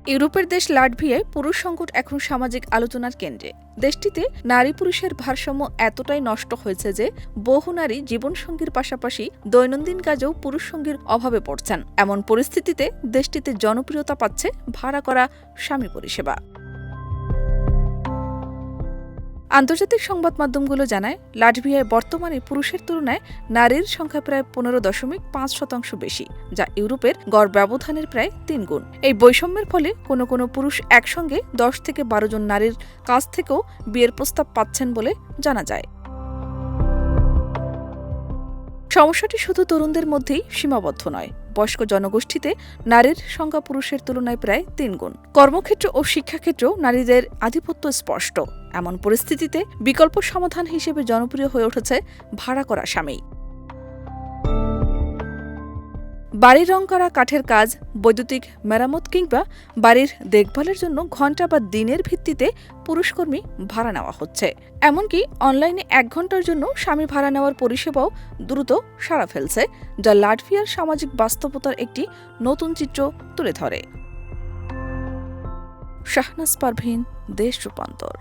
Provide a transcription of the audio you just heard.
ইউরোপের দেশ লাটভিয়ায় পুরুষ সংকট এখন সামাজিক আলোচনার কেন্দ্রে। দেশটিতে নারী পুরুষের ভারসাম্য এতটাই নষ্ট হয়েছে যে বহু নারী জীবনসঙ্গীর পাশাপাশি দৈনন্দিন কাজেও পুরুষ সঙ্গীর অভাবে পড়ছেন। এমন পরিস্থিতিতে দেশটিতে জনপ্রিয়তা পাচ্ছে ভাড়া করা স্বামী পরিষেবা। আন্তর্জাতিক সংবাদ মাধ্যমগুলো জানায়, লাটভিয়ায় বর্তমানে পুরুষের তুলনায় নারীর সংখ্যা প্রায় 15.5% বেশি, যা ইউরোপের গড় ব্যবধানের প্রায় 3 গুণ। এই বৈষম্যের ফলে কোনো কোনো পুরুষ একসঙ্গে 10 থেকে 12 জন নারীর কাছ থেকেও বিয়ের প্রস্তাব পাচ্ছেন বলে জানা যায়। সমস্যাটি শুধু তরুণদের মধ্যেই সীমাবদ্ধ নয়, বয়স্ক জনগোষ্ঠীতে নারীর সংখ্যা পুরুষের তুলনায় প্রায় 3 গুণ। কর্মক্ষেত্র ও শিক্ষাক্ষেত্রেও নারীদের আধিপত্য স্পষ্ট। এমন পরিস্থিতিতে বিকল্প সমাধান হিসেবে জনপ্রিয় হয়ে উঠেছে ভাড়া করা স্বামী। বাড়ির রং করা, কাঠের কাজ, বৈদ্যুতিক মেরামত কিংবা বাড়ির দেখভালের জন্য ঘণ্টা বা দিনের ভিত্তিতে পুরুষকর্মী ভাড়া নেওয়া হচ্ছে। এমনকি অনলাইনে 1 ঘণ্টার জন্য স্বামী ভাড়া নেওয়ার পরিষেবাও দ্রুত সাড়া ফেলছে, যা লাটভিয়ার সামাজিক বাস্তবতার একটি নতুন চিত্র তুলে ধরে। শাহনাজ পারভীন, দেশ রূপান্তর।